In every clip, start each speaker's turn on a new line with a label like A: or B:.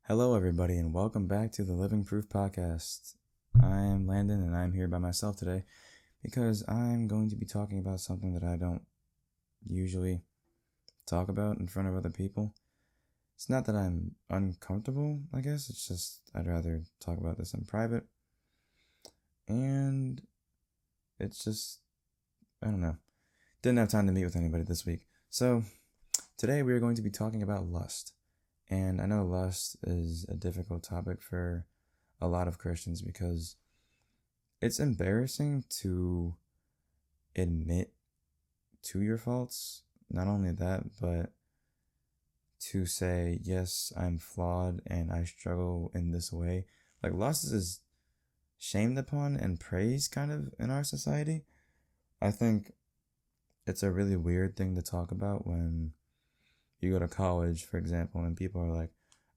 A: Hello, everybody, and welcome back to the Living Proof Podcast. I'm Landon, and I'm here by myself today because I'm going to be talking about something that I don't usually talk about in front of other people. It's not that I'm uncomfortable, I guess. It's just I'd rather talk about this in private. And it's just, I don't know. Didn't have time to meet with anybody this week. So, today we are going to be talking about lust. And I know lust is a difficult topic for a lot of Christians because it's embarrassing to admit to your faults. Not only that, but to say, yes, I'm flawed and I struggle in this way. Like, lust is shamed upon and praised kind of in our society. I think it's a really weird thing to talk about when you go to college, for example, and people are like,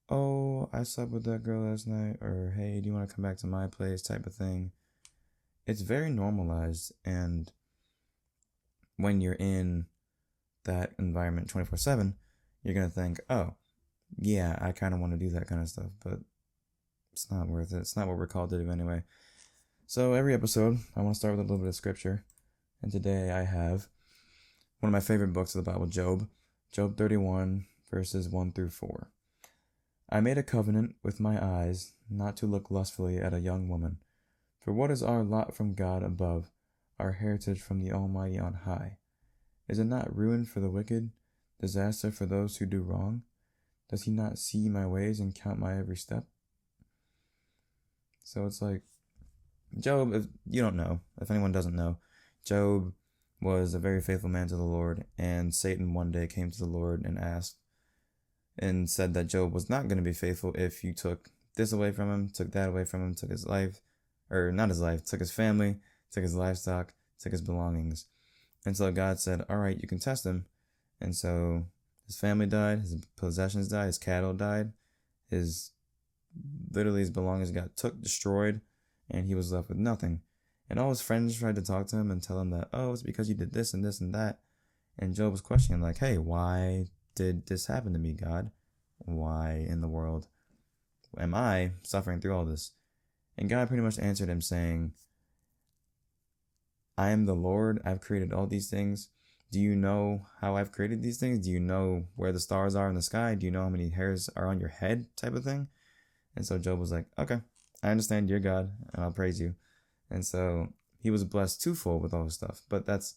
A: oh, I slept with that girl last night, or hey, do you want to come back to my place, type of thing. It's very normalized, and when you're in that environment 24/7, you're going to think, oh, yeah, I kind of want to do that kind of stuff, but it's not worth it. It's not what we're called to do anyway. So every episode, I want to start with a little bit of scripture, and today I have one of my favorite books of the Bible, Job 31, verses 1 through 4. I made a covenant with my eyes not to look lustfully at a young woman. For what is our lot from God above, our heritage from the Almighty on high? Is it not ruin for the wicked, disaster for those who do wrong? Does he not see my ways and count my every step? So it's like, Job, if you don't know, if anyone doesn't know, Job was a very faithful man to the Lord, and Satan one day came to the Lord and asked and said that Job was not going to be faithful if you took this away from him, took that away from him, took his life, or not his life, took his family, took his livestock, took his belongings. And so God said, all right, you can test him. And so his family died, his possessions died, his cattle died, his belongings got destroyed, and he was left with nothing. And all his friends tried to talk to him and tell him that, oh, it's because you did this and this and that. And Job was questioning, like, hey, why did this happen to me, God? Why in the world am I suffering through all this? And God pretty much answered him saying, I am the Lord. I've created all these things. Do you know how I've created these things? Do you know where the stars are in the sky? Do you know how many hairs are on your head, type of thing? And so Job was like, okay, I understand you're God, and I'll praise you. And so he was blessed twofold with all his stuff. But that's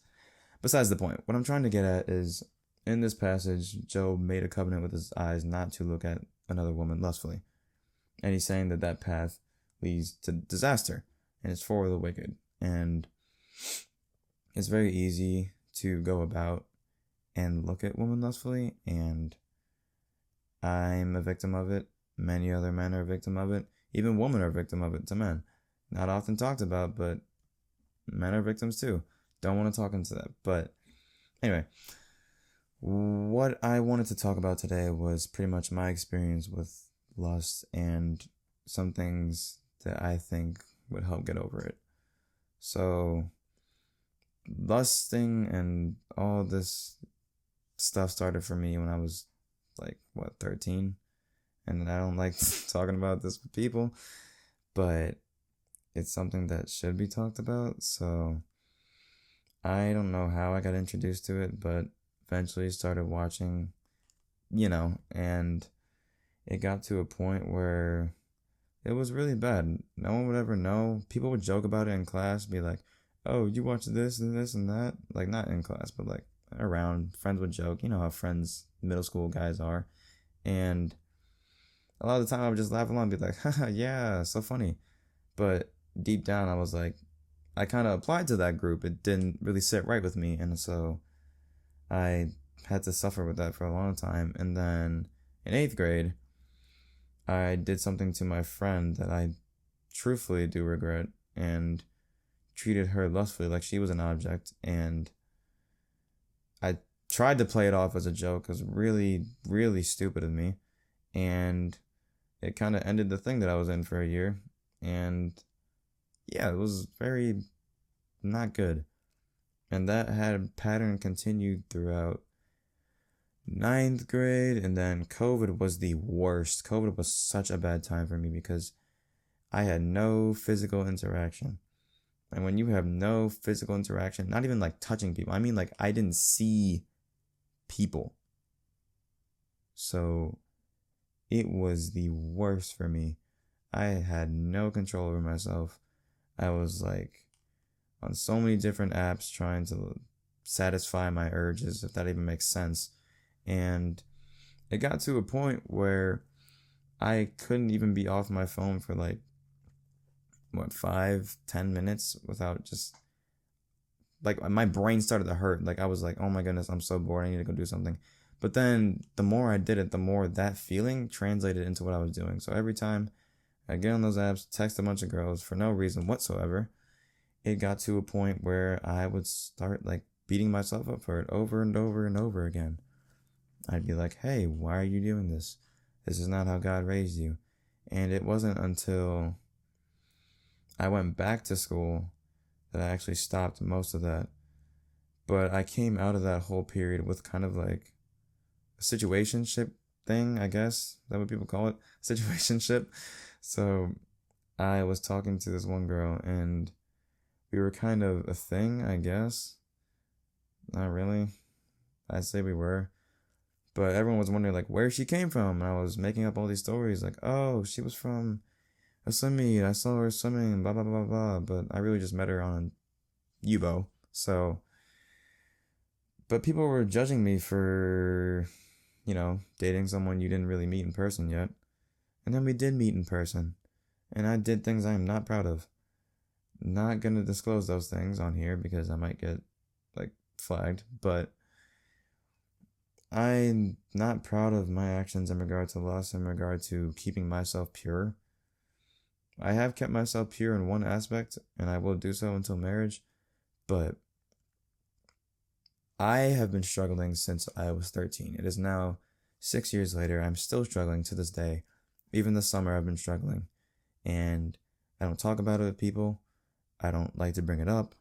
A: besides the point. What I'm trying to get at is, in this passage, Job made a covenant with his eyes not to look at another woman lustfully. And he's saying that that path leads to disaster, and it's for the wicked. And it's very easy to go about and look at women lustfully, and I'm a victim of it. Many other men are a victim of it. Even women are a victim of it to men. Not often talked about, but men are victims too. Don't want to talk into that. But anyway, what I wanted to talk about today was pretty much my experience with lust and some things that I think would help get over it. So, lusting and all this stuff started for me when I was 13? And I don't like talking about this with people, but it's something that should be talked about. So I don't know how I got introduced to it, but eventually started watching, and it got to a point where it was really bad. No one would ever know. People would joke about it in class, be like, oh, you watch this and this and that. Like, not in class, but like around. Friends would joke. You know how friends, middle school guys are. And a lot of the time I would just laugh along and be like, haha, yeah, so funny. But deep down I was like, I kind of applied to that group. It didn't really sit right with me. And so I had to suffer with that for a long time. And then in 8th grade, I did something to my friend that I truthfully do regret, and treated her lustfully like she was an object. And I tried to play it off as a joke. It was really, really stupid of me. And it kind of ended the thing that I was in for a year. And yeah, it was very not good. And that had a pattern continued throughout ninth grade, and then COVID was the worst. COVID was such a bad time for me because I had no physical interaction. And when you have no physical interaction, not even like touching people, I mean, like, I didn't see people. So it was the worst for me. I had no control over myself. I was like on so many different apps trying to satisfy my urges, if that even makes sense. And it got to a point where I couldn't even be off my phone for like, what, 5-10 minutes without just, like, my brain started to hurt. Like, I was like, oh my goodness, I'm so bored, I need to go do something. But then the more I did it, the more that feeling translated into what I was doing. So every time I get on those apps, text a bunch of girls for no reason whatsoever, it got to a point where I would start like beating myself up for it over and over and over again. I'd be like, hey, why are you doing this? This is not how God raised you. And it wasn't until I went back to school that I actually stopped most of that. But I came out of that whole period with kind of like a situationship thing, I guess. Is that what people call it? Situationship. So I was talking to this one girl and we were kind of a thing, I guess. Not really. I'd say we were. But everyone was wondering like where she came from. And I was making up all these stories like, oh, she was from a swim meet. I saw her swimming, blah blah blah blah. But I really just met her on Yubo. So, but people were judging me for, dating someone you didn't really meet in person yet. And then we did meet in person. And I did things I am not proud of. Not gonna disclose those things on here because I might get like flagged, but I'm not proud of my actions in regard to lust, in regard to keeping myself pure. I have kept myself pure in one aspect, and I will do so until marriage, but I have been struggling since I was 13. It is now 6 years later. I'm still struggling to this day. Even this summer, I've been struggling, and I don't talk about it with people. I don't like to bring it up,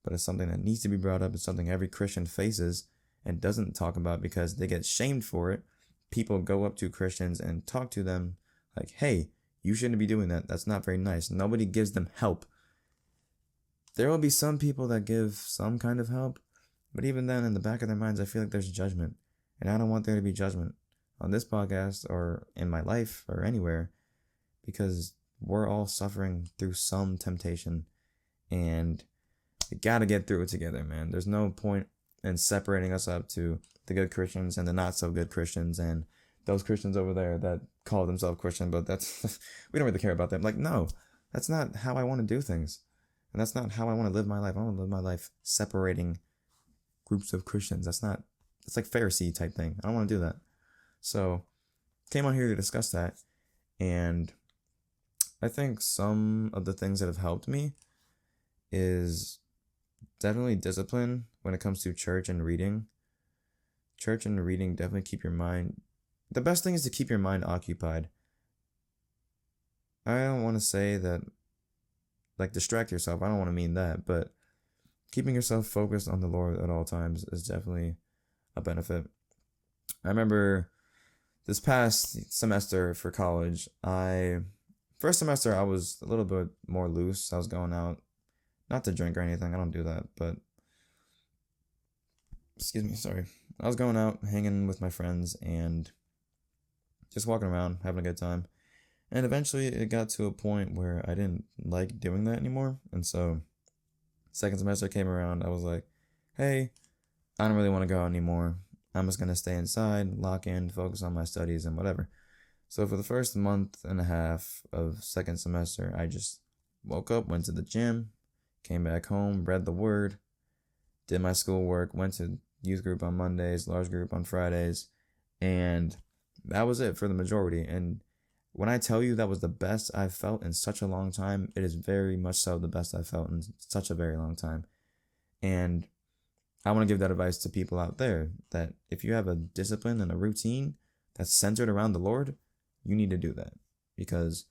A: but it's something that needs to be brought up. It's something every Christian faces and doesn't talk about because they get shamed for it. People go up to Christians and talk to them like, hey, you shouldn't be doing that. That's not very nice. Nobody gives them help. There will be some people that give some kind of help, but even then, in the back of their minds, I feel like there's judgment. And I don't want there to be judgment on this podcast or in my life or anywhere because we're all suffering through some temptation. And you gotta get through it together, man. There's no point in separating us up to the good Christians and the not so good Christians and those Christians over there that call themselves Christian, but that's we don't really care about them. Like, no, that's not how I want to do things. And that's not how I want to live my life. I want to live my life separating groups of Christians. It's like Pharisee type thing. I don't want to do that. So came on here to discuss that. And I think some of the things that have helped me is definitely discipline when it comes to church and reading. Church and reading definitely keep your mind. The best thing is to keep your mind occupied. I don't want to say that, like, distract yourself. I don't want to mean that, but keeping yourself focused on the Lord at all times is definitely a benefit. I remember this past semester for college, first semester I was a little bit more loose. I was going out, not to drink or anything. I don't do that, but excuse me, sorry. I was going out, hanging with my friends, and just walking around, having a good time. And eventually it got to a point where I didn't like doing that anymore. And so second semester came around, I was like, hey, I don't really want to go out anymore. I'm just going to stay inside, lock in, focus on my studies and whatever. So for the first month and a half of second semester, I just woke up, went to the gym, came back home, read the word, did my schoolwork, went to youth group on Mondays, large group on Fridays, and that was it for the majority. And when I tell you that was the best I've felt in such a long time, it is very much so the best I've felt in such a very long time. And I want to give that advice to people out there that if you have a discipline and a routine that's centered around the Lord, you need to do that. Because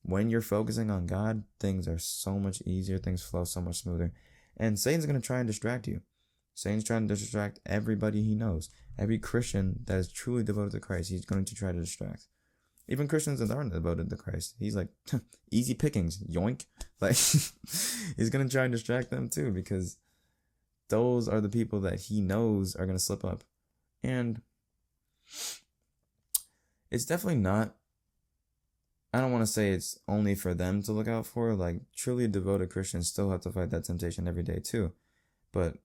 A: when you're focusing on God, things are so much easier, things flow so much smoother. And Satan's going to try and distract you. Satan's trying to distract everybody he knows. Every Christian that is truly devoted to Christ, he's going to try to distract. Even Christians that aren't devoted to Christ, he's like, easy pickings, yoink. Like, he's going to try and distract them too, because those are the people that he knows are going to slip up. And it's definitely not, I don't want to say it's only for them to look out for. Like, truly devoted Christians still have to fight that temptation every day too. But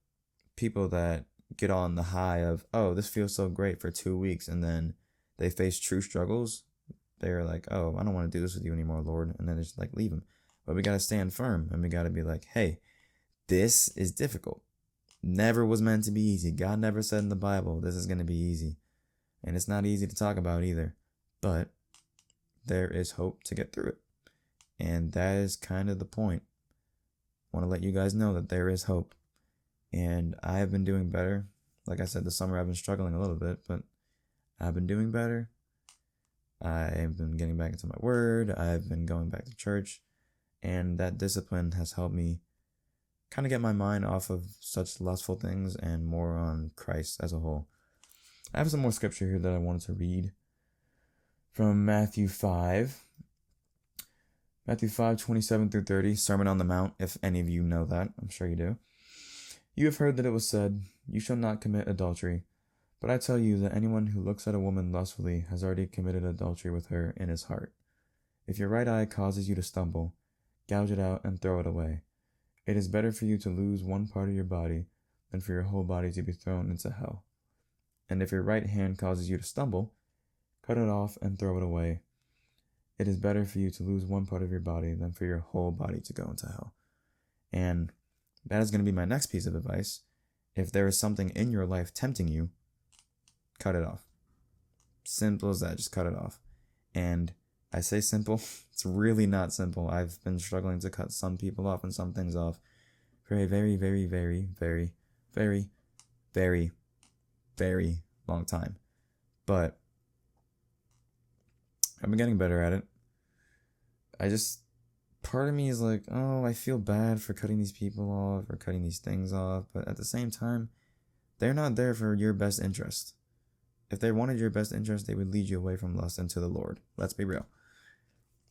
A: people that get on the high of, oh, this feels so great for 2 weeks, and then they face true struggles, they're like, oh, I don't want to do this with you anymore, Lord. And then it's like, leave them. But we got to stand firm, and we got to be like, hey, this is difficult. Never was meant to be easy. God never said in the Bible, this is going to be easy. And it's not easy to talk about either. But there is hope to get through it. And that is kind of the point. I want to let you guys know that there is hope. And I have been doing better. Like I said, this summer I've been struggling a little bit, but I've been doing better. I've been getting back into my word. I've been going back to church. And that discipline has helped me kind of get my mind off of such lustful things and more on Christ as a whole. I have some more scripture here that I wanted to read from Matthew 5. Matthew 5, 27 through 30, Sermon on the Mount, if any of you know that. I'm sure you do. You have heard that it was said, you shall not commit adultery. But I tell you that anyone who looks at a woman lustfully has already committed adultery with her in his heart. If your right eye causes you to stumble, gouge it out and throw it away. It is better for you to lose one part of your body than for your whole body to be thrown into hell. And if your right hand causes you to stumble, cut it off and throw it away. It is better for you to lose one part of your body than for your whole body to go into hell. And that is going to be my next piece of advice. If there is something in your life tempting you, cut it off. Simple as that, just cut it off. And I say simple, it's really not simple. I've been struggling to cut some people off and some things off for a very, very, very, very, very, very, very long time. But I've been getting better at it. Part of me is like, oh, I feel bad for cutting these people off or cutting these things off. But at the same time, they're not there for your best interest. If they wanted your best interest, they would lead you away from lust into the Lord. Let's be real.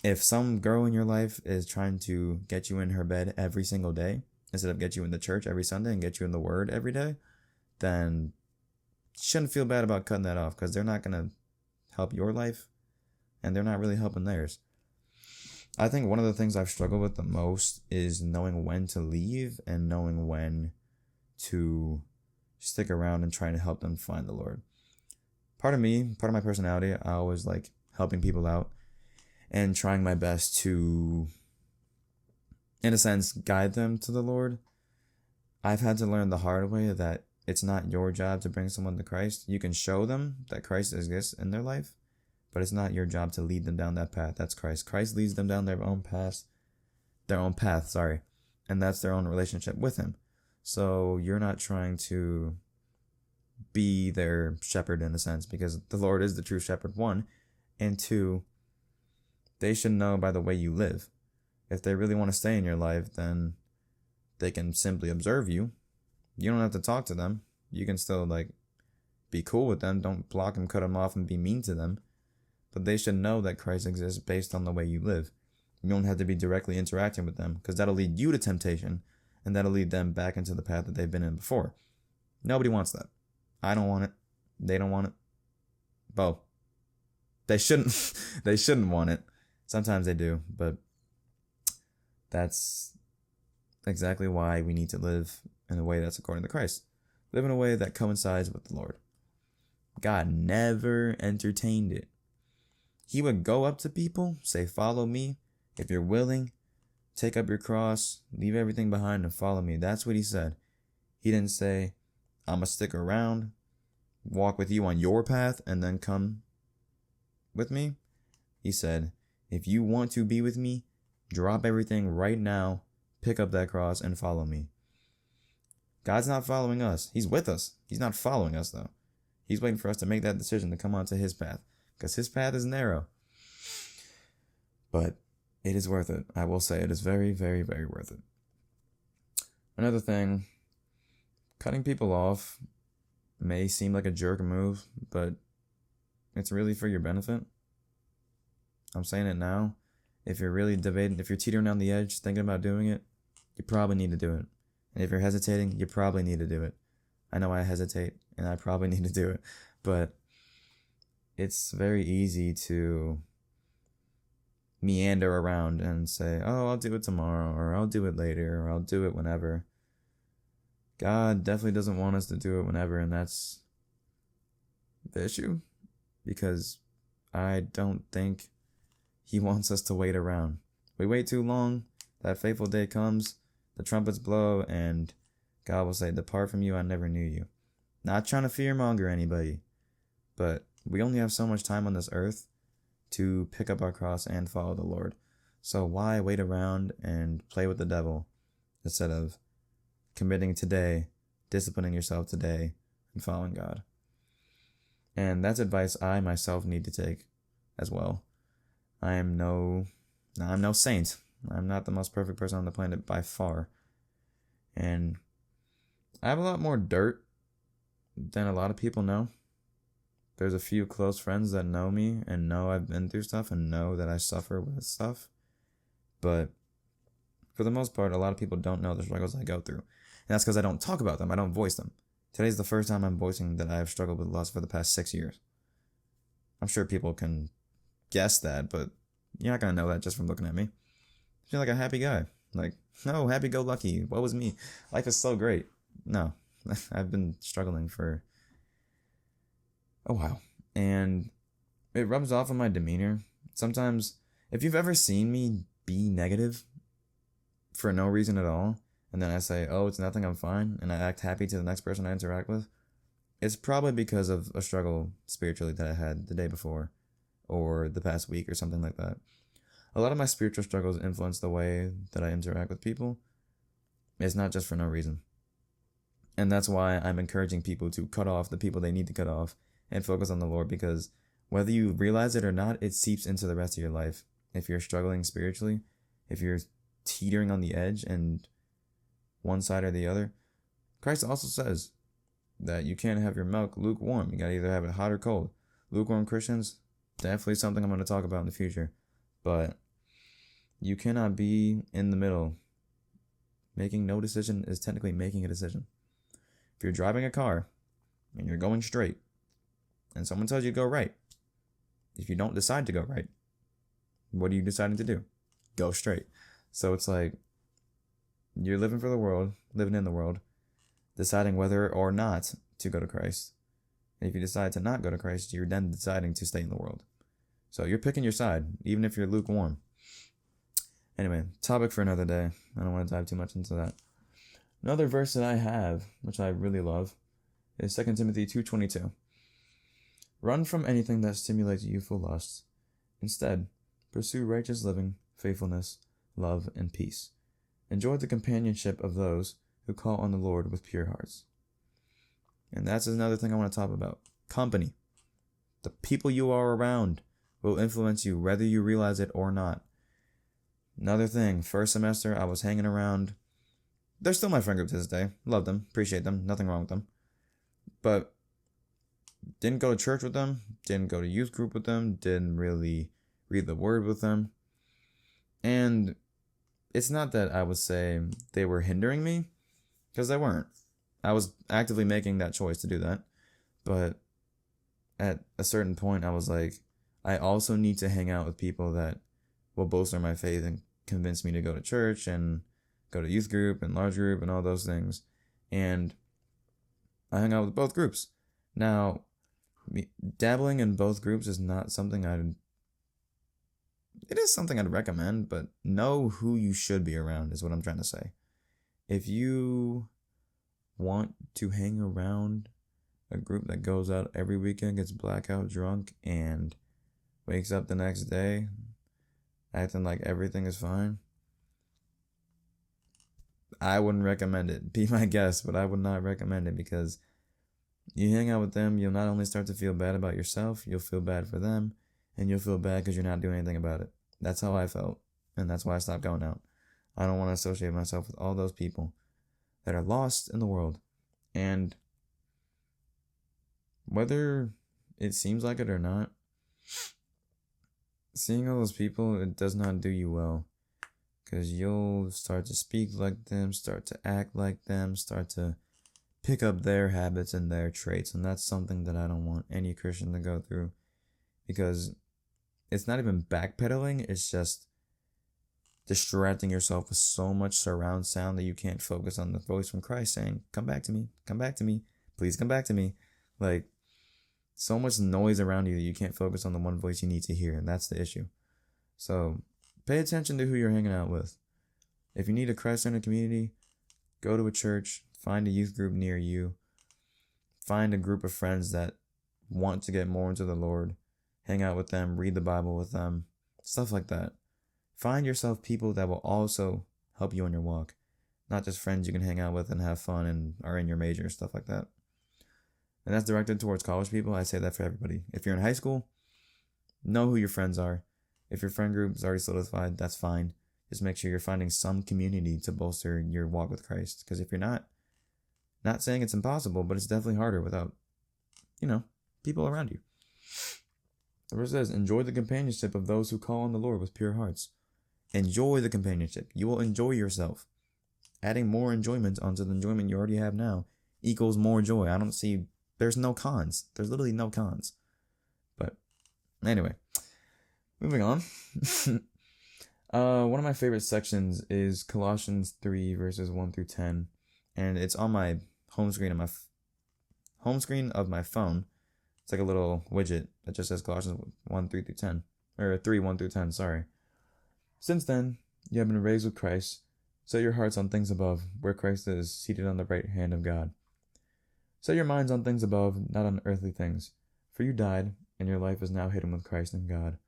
A: If some girl in your life is trying to get you in her bed every single day, instead of get you in the church every Sunday and get you in the Word every day, then you shouldn't feel bad about cutting that off, because they're not going to help your life, and they're not really helping theirs. I think one of the things I've struggled with the most is knowing when to leave and knowing when to stick around and trying to help them find the Lord. Part of my personality, I always like helping people out and trying my best to, in a sense, guide them to the Lord. I've had to learn the hard way that it's not your job to bring someone to Christ. You can show them that Christ exists in their life, but it's not your job to lead them down that path. That's Christ. Christ leads them down their own path, and that's their own relationship with Him. So you're not trying to be their shepherd in a sense, because the Lord is the true shepherd, 1, and 2, they should know by the way you live. If they really want to stay in your life, then they can simply observe you. You don't have to talk to them. You can still be cool with them. Don't block them, cut them off, and be mean to them. But they should know that Christ exists based on the way you live. You don't have to be directly interacting with them, because that'll lead you to temptation, and that'll lead them back into the path that they've been in before. Nobody wants that. I don't want it. They don't want it. Well, they shouldn't. They shouldn't want it. Sometimes they do, but that's exactly why we need to live in a way that's according to Christ. Live in a way that coincides with the Lord. God never entertained it. He would go up to people, say, follow me. If you're willing, take up your cross, leave everything behind and follow me. That's what He said. He didn't say, I'm going to stick around, walk with you on your path, and then come with me. He said, if you want to be with me, drop everything right now, pick up that cross, and follow me. God's not following us. He's with us. He's not following us, though. He's waiting for us to make that decision to come onto His path, because His path is narrow. But it is worth it. I will say it is very, very, very worth it. Another thing, Cutting people off may seem like a jerk move, but it's really for your benefit. I'm saying it now. If you're really debating, if you're teetering on the edge, thinking about doing it, you probably need to do it. And if you're hesitating, you probably need to do it. I know I hesitate, and I probably need to do it, but it's very easy to meander around and say, oh, I'll do it tomorrow, or I'll do it later, or I'll do it whenever. God definitely doesn't want us to do it whenever, and that's the issue, because I don't think he wants us to wait around. We wait too long, that fateful day comes, the trumpets blow, and God will say, depart from you, I never knew you. Not trying to fearmonger anybody, but we only have so much time on this earth to pick up our cross and follow the Lord. So why wait around and play with the devil instead of committing today, disciplining yourself today, and following God? And that's advice I myself need to take as well. I'm no saint. I'm not the most perfect person on the planet by far. And I have a lot more dirt than a lot of people know. There's a few close friends that know me and know I've been through stuff and know that I suffer with stuff. But for the most part, a lot of people don't know the struggles I go through. And that's because I don't talk about them. I don't voice them. Today's the first time I'm voicing that I have struggled with lust for the past 6 years. I'm sure people can guess that, but you're not going to know that just from looking at me. I feel like a happy guy. Like, no, happy-go-lucky. What was me? Life is so great. No, I've been struggling for a while. And it rubs off on my demeanor. Sometimes, if you've ever seen me be negative for no reason at all, and then I say, oh, it's nothing, I'm fine, and I act happy to the next person I interact with, it's probably because of a struggle spiritually that I had the day before, or the past week, or something like that. A lot of my spiritual struggles influence the way that I interact with people. It's not just for no reason. And that's why I'm encouraging people to cut off the people they need to cut off and focus on the Lord, because whether you realize it or not, it seeps into the rest of your life. If you're struggling spiritually, if you're teetering on the edge and one side or the other, Christ also says that you can't have your milk lukewarm. You gotta either have it hot or cold. Lukewarm Christians, definitely something I'm going to talk about in the future. But you cannot be in the middle. Making no decision is technically making a decision. If you're driving a car and you're going straight and someone tells you to go right, if you don't decide to go right, what are you deciding to do? Go straight. So it's like you're living for the world, living in the world, deciding whether or not to go to Christ. And if you decide to not go to Christ, you're then deciding to stay in the world. So you're picking your side, even if you're lukewarm. Anyway, topic for another day. I don't want to dive too much into that. Another verse that I have, which I really love, is 2 Timothy 2:22. Run from anything that stimulates youthful lusts. Instead, pursue righteous living, faithfulness, love, and peace. Enjoy the companionship of those who call on the Lord with pure hearts. And that's another thing I want to talk about. Company. The people you are around will influence you whether you realize it or not. Another thing, first semester I was hanging around. They're still my friend group to this day. Love them, appreciate them, nothing wrong with them. But didn't go to church with them, didn't go to youth group with them, didn't really read the word with them. And it's not that I would say they were hindering me, because they weren't. I was actively making that choice to do that. But at a certain point, I was like, I also need to hang out with people that will bolster my faith and convince me to go to church and go to youth group and large group and all those things. And I hung out with both groups. Now, dabbling in both groups is not something it is something I'd recommend, but know who you should be around is what I'm trying to say. If you want to hang around a group that goes out every weekend, gets blackout drunk, and wakes up the next day acting like everything is fine, I wouldn't recommend it. Be my guest, but I would not recommend it, because you hang out with them, you'll not only start to feel bad about yourself, you'll feel bad for them, and you'll feel bad because you're not doing anything about it. That's how I felt, and that's why I stopped going out. I don't want to associate myself with all those people that are lost in the world And whether it seems like it or not, seeing all those people, it does not do you well. Because you'll start to speak like them, start to act like them, start to pick up their habits and their traits. And that's something that I don't want any Christian to go through. Because it's not even backpedaling, it's just distracting yourself with so much surround sound that you can't focus on the voice from Christ saying, come back to me, please come back to me. Like, so much noise around you that you can't focus on the one voice you need to hear, and that's the issue. So, pay attention to who you're hanging out with. If you need a Christ-centered community, go to a church, find a youth group near you, find a group of friends that want to get more into the Lord, hang out with them, read the Bible with them, stuff like that. Find yourself people that will also help you on your walk, not just friends you can hang out with and have fun and are in your major, stuff like that. And that's directed towards college people. I say that for everybody. If you're in high school, know who your friends are. If your friend group is already solidified, that's fine. Just make sure you're finding some community to bolster your walk with Christ. Because if you're not saying it's impossible, but it's definitely harder without, people around you. The verse says, enjoy the companionship of those who call on the Lord with pure hearts. Enjoy the companionship. You will enjoy yourself. Adding more enjoyment onto the enjoyment you already have now equals more joy. There's no cons. There's literally no cons. But anyway, moving on. One of my favorite sections is Colossians 3 verses 1 through 10. And it's on my home screen of my phone. It's like a little widget that just says Colossians 1 3 through 10. Or 3 1 through 10, sorry. Since then, you have been raised with Christ. Set your hearts on things above, where Christ is, seated on the right hand of God. Set your minds on things above, not on earthly things. For you died, and your life is now hidden with Christ in God.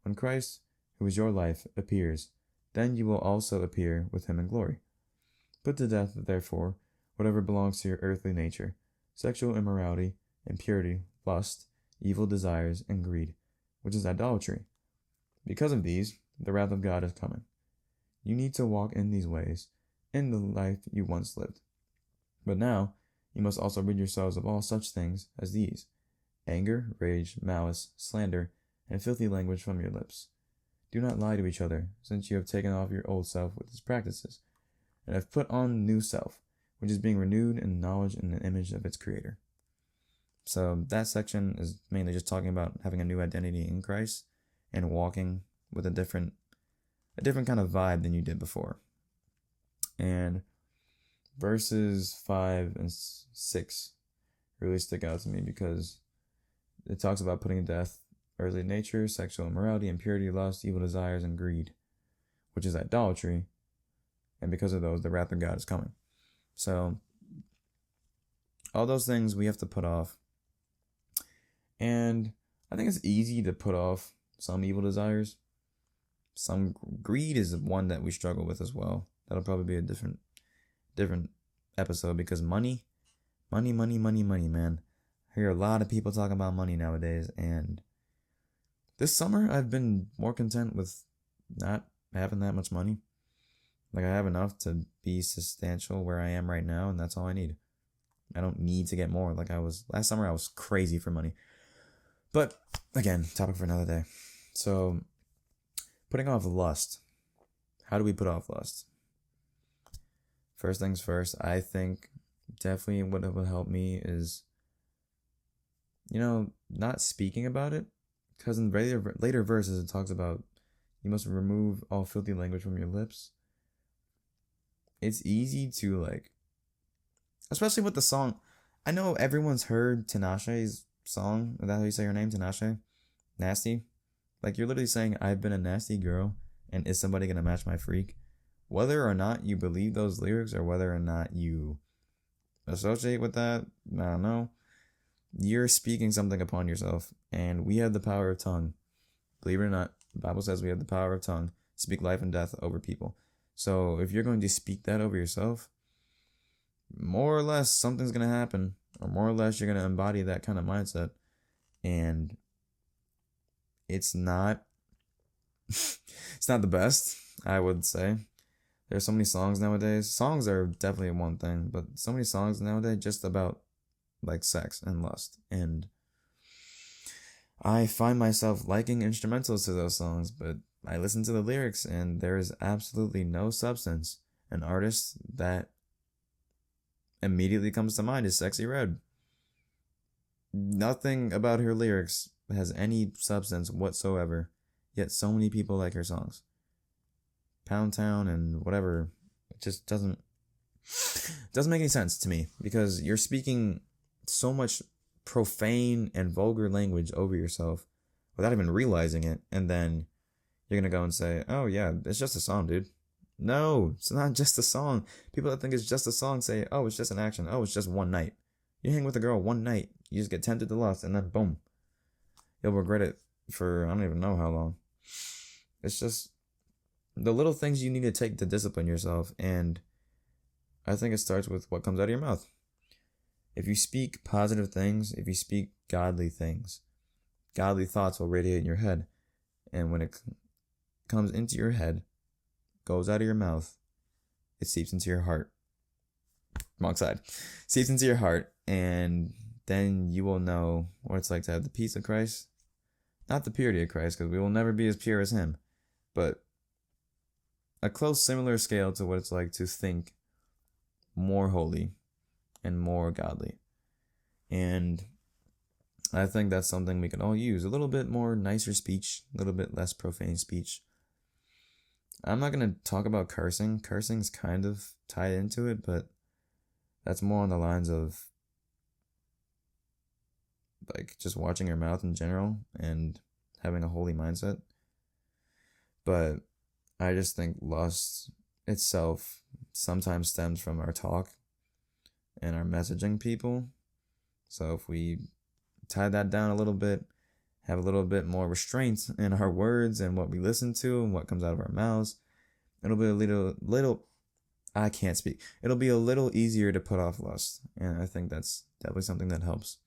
A: When Christ, who is your life, appears, then you will also appear with him in glory. Put to death, therefore, whatever belongs to your earthly nature, sexual immorality, impurity, lust, evil desires, and greed, which is idolatry. Because of these, the wrath of God is coming. You need to walk in these ways, in the life you once lived. But now, you must also rid yourselves of all such things as these: anger, rage, malice, slander, and filthy language from your lips. Do not lie to each other, since you have taken off your old self with its practices, and have put on new self, which is being renewed in knowledge in the image of its creator. So that section is mainly just talking about having a new identity in Christ and walking with a different kind of vibe than you did before. And verses 5 and 6 really stick out to me because it talks about putting to death earthly nature, sexual immorality, impurity, lust, evil desires, and greed, which is idolatry. And because of those, the wrath of God is coming. So all those things we have to put off. And I think it's easy to put off some evil desires. Some greed is one that we struggle with as well. That'll probably be a different episode because money, man. I hear a lot of people talking about money nowadays, and this summer I've been more content with not having that much money. Like, I have enough to be substantial where I am right now, and that's all I need. I don't need to get more. Like I was last summer, I was crazy for money. But again, topic for another day. So, putting off lust. How do we put off lust? First things first, I think definitely what will help me is, not speaking about it. Because in later verses, it talks about you must remove all filthy language from your lips. It's easy to, especially with the song. I know everyone's heard Tinashe's song. Is that how you say her name, Tinashe? Nasty. Like, you're literally saying, I've been a nasty girl, and is somebody going to match my freak? Whether or not you believe those lyrics, or whether or not you associate with that, I don't know. You're speaking something upon yourself, and we have the power of tongue. Believe it or not, the Bible says we have the power of tongue to speak life and death over people. So if you're going to speak that over yourself, more or less something's going to happen, or more or less you're going to embody that kind of mindset. And it's not the best, I would say. There's so many songs nowadays. Songs are definitely one thing, but so many songs nowadays just about like sex and lust. And I find myself liking instrumentals to those songs, but I listen to the lyrics and there is absolutely no substance. An artist that immediately comes to mind is Sexy Red. Nothing about her lyrics has any substance whatsoever, yet so many people like her songs. Pound Town and whatever, it just doesn't make any sense to me, because you're speaking so much profane and vulgar language over yourself without even realizing it, and then you're gonna go and say, oh yeah, it's just a song, dude. No, it's not just a song. People that think it's just a song say, oh, it's just an action. Oh, it's just one night. You hang with a girl one night, you just get tempted to lust, and then boom, you'll regret it for I don't even know how long. It's just the little things you need to take to discipline yourself, and I think it starts with what comes out of your mouth. If you speak positive things, if you speak godly things, godly thoughts will radiate in your head, and when it comes into your head, goes out of your mouth, it seeps into your heart. Wrong side. Seeps into your heart, and then you will know what it's like to have the peace of Christ. Not the purity of Christ, because we will never be as pure as him, but a close similar scale to what it's like to think more holy and more godly. And I think that's something we can all use. A little bit more nicer speech, a little bit less profane speech. I'm not going to talk about cursing. Cursing's kind of tied into it, but that's more on the lines of like just watching your mouth in general and having a holy mindset. But I just think lust itself sometimes stems from our talk and our messaging people. So if we tie that down a little bit, have a little bit more restraint in our words and what we listen to and what comes out of our mouths, it'll be a little I can't speak. It'll be a little easier to put off lust. And I think that's definitely something that helps.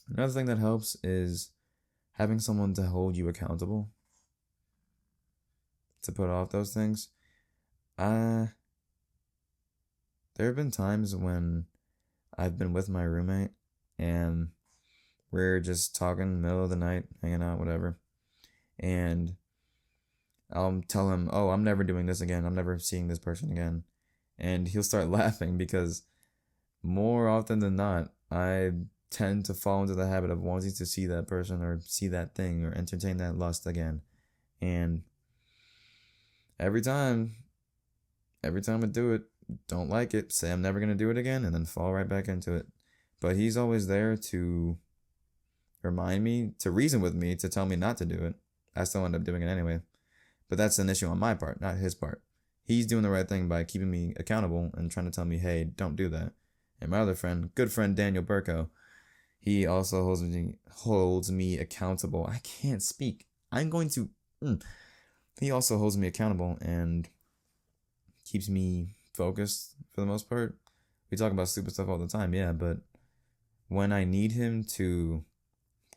A: Another thing that helps is having someone to hold you accountable to put off those things. There have been times when I've been with my roommate and we're just talking in the middle of the night, hanging out, whatever. And I'll tell him, oh, I'm never doing this again. I'm never seeing this person again. And he'll start laughing because more often than not, I tend to fall into the habit of wanting to see that person or see that thing or entertain that lust again. And every time I do it, don't like it, say I'm never going to do it again, and then fall right back into it. But he's always there to remind me, to reason with me, to tell me not to do it. I still end up doing it anyway. But that's an issue on my part, not his part. He's doing the right thing by keeping me accountable and trying to tell me, hey, don't do that. And my other friend, good friend Daniel Burko, he also holds me accountable. I can't speak. He also holds me accountable and keeps me focused for the most part. We talk about stupid stuff all the time, yeah, but when I need him to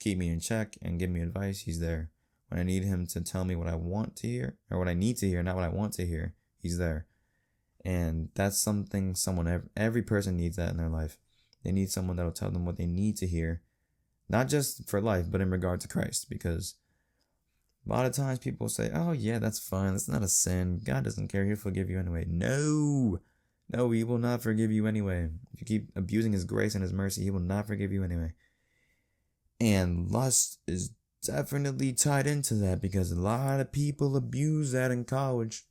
A: keep me in check and give me advice, he's there. When I need him to tell me what I want to hear, or what I need to hear, not what I want to hear, he's there. And that's something every person needs that in their life. They need someone that'll tell them what they need to hear, not just for life, but in regard to Christ. Because a lot of times people say, oh yeah, that's fine. That's not a sin. God doesn't care. He'll forgive you anyway. No, he will not forgive you anyway. If you keep abusing his grace and his mercy, he will not forgive you anyway. And lust is definitely tied into that, because a lot of people abuse that in college.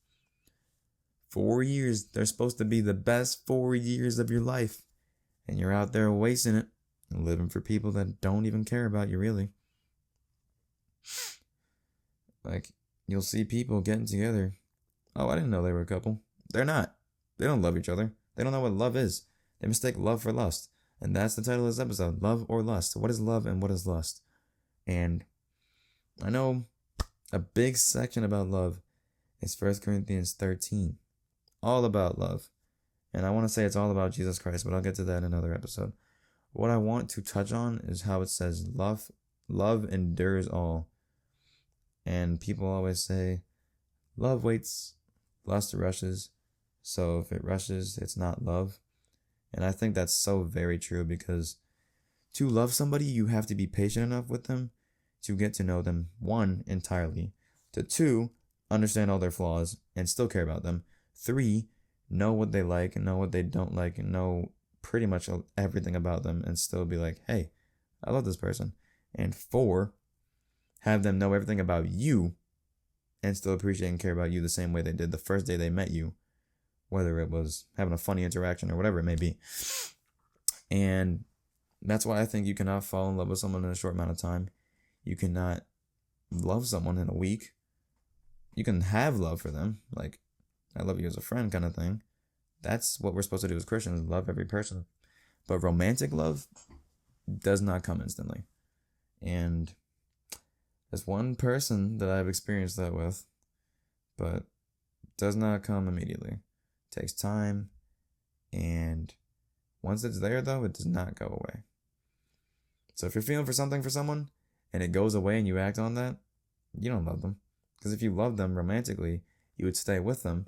A: 4 years, they're supposed to be the best 4 years of your life, and you're out there wasting it and living for people that don't even care about you, really. Like, you'll see people getting together. Oh, I didn't know they were a couple. They're not. They don't love each other. They don't know what love is. They mistake love for lust. And that's the title of this episode, Love or Lust. What is love and what is lust? And I know a big section about love is 1 Corinthians 13. All about love. And I want to say it's all about Jesus Christ, but I'll get to that in another episode. What I want to touch on is how it says love endures all. And people always say, love waits, lust rushes, So if it rushes, it's not love. And I think that's so very true, because to love somebody, you have to be patient enough with them to get to know them, one, entirely, to two, understand all their flaws and still care about them, three, know what they like and know what they don't like and know pretty much everything about them and still be like, hey, I love this person. And four, have them know everything about you and still appreciate and care about you the same way they did the first day they met you, whether it was having a funny interaction or whatever it may be. And that's why I think you cannot fall in love with someone in a short amount of time. You cannot love someone in a week. You can have love for them, like, I love you as a friend kind of thing. That's what we're supposed to do as Christians, love every person. But romantic love does not come instantly. And there's one person that I've experienced that with, but does not come immediately. It takes time, and once it's there, though, it does not go away. So if you're feeling for something for someone, and it goes away and you act on that, you don't love them. Because if you loved them romantically, you would stay with them,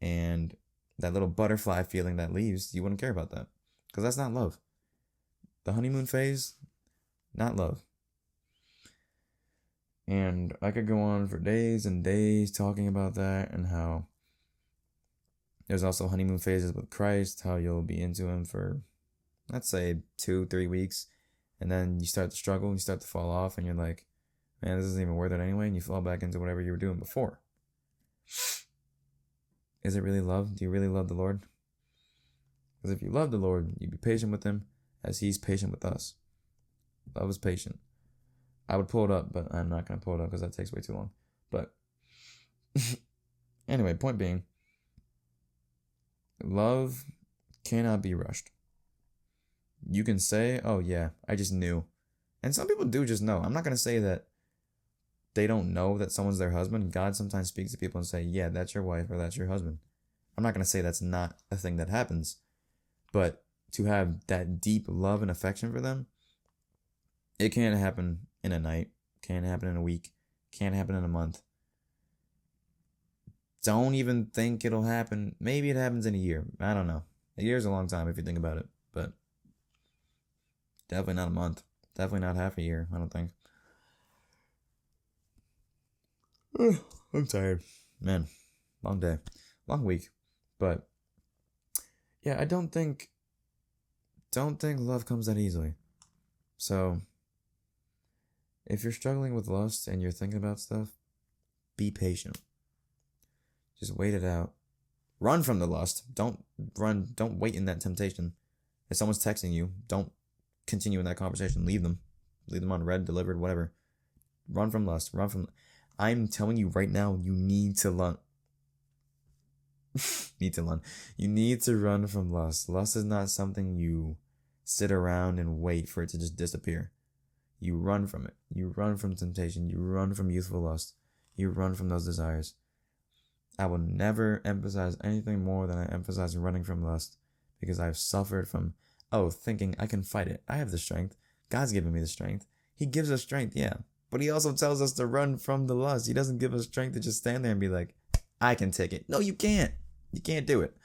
A: and that little butterfly feeling that leaves, you wouldn't care about that. Because that's not love. The honeymoon phase, not love. And I could go on for days and days talking about that, and how there's also honeymoon phases with Christ, how you'll be into him for, let's say, 2-3 weeks, and then you start to struggle, and you start to fall off, and you're like, man, this isn't even worth it anyway, and you fall back into whatever you were doing before. Is it really love? Do you really love the Lord? Because if you love the Lord, you'd be patient with him as he's patient with us. Love is patient. I would pull it up, but I'm not going to pull it up because that takes way too long. But anyway, point being, love cannot be rushed. You can say, oh yeah, I just knew. And some people do just know. I'm not going to say that they don't know that someone's their husband. God sometimes speaks to people and say, yeah, that's your wife or that's your husband. I'm not going to say that's not a thing that happens. But to have that deep love and affection for them, it can't happen in a night. Can't happen in a week. Can't happen in a month. Don't even think it'll happen. Maybe it happens in a year. I don't know. A year's a long time if you think about it. But definitely not a month. Definitely not half a year, I don't think. I'm tired. Man, long day. Long week. But yeah, I don't think love comes that easily. So if you're struggling with lust and you're thinking about stuff, be patient. Just wait it out. Run from the lust. Don't wait in that temptation. If someone's texting you, don't continue in that conversation. Leave them. Leave them on read, delivered, whatever. Run from lust. I'm telling you right now, you need to run. You need to run from lust. Lust is not something you sit around and wait for it to just disappear. You run from it. You run from temptation. You run from youthful lust. You run from those desires. I will never emphasize anything more than I emphasize running from lust, because I've suffered from, thinking I can fight it. I have the strength. God's given me the strength. He gives us strength, yeah. But he also tells us to run from the lust. He doesn't give us strength to just stand there and be like, I can take it. No, you can't. You can't do it.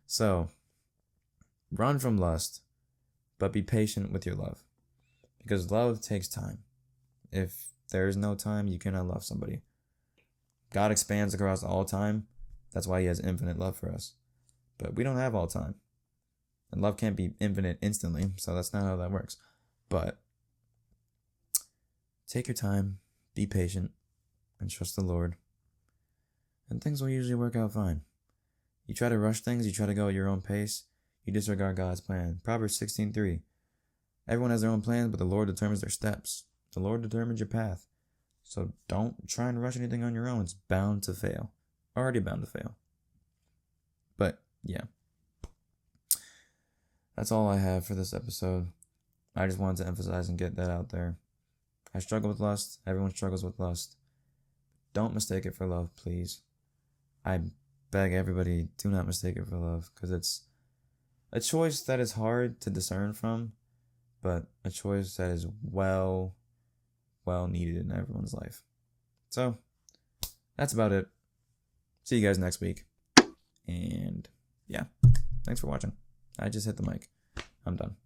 A: So, run from lust, but be patient with your love. Because love takes time. If there is no time, you cannot love somebody. God expands across all time. That's why he has infinite love for us. But we don't have all time. And love can't be infinite instantly, so that's not how that works. But take your time, be patient, and trust the Lord. And things will usually work out fine. You try to rush things, you try to go at your own pace, you disregard God's plan. Proverbs 16:3. Everyone has their own plans, but the Lord determines their steps. The Lord determines your path. So don't try and rush anything on your own. It's bound to fail. Already bound to fail. But, yeah. That's all I have for this episode. I just wanted to emphasize and get that out there. I struggle with lust. Everyone struggles with lust. Don't mistake it for love, please. I beg everybody, do not mistake it for love, because it's a choice that is hard to discern from, but a choice that is well needed in everyone's life. So, that's about it. See you guys next week. And yeah, thanks for watching. I just hit the mic. I'm done.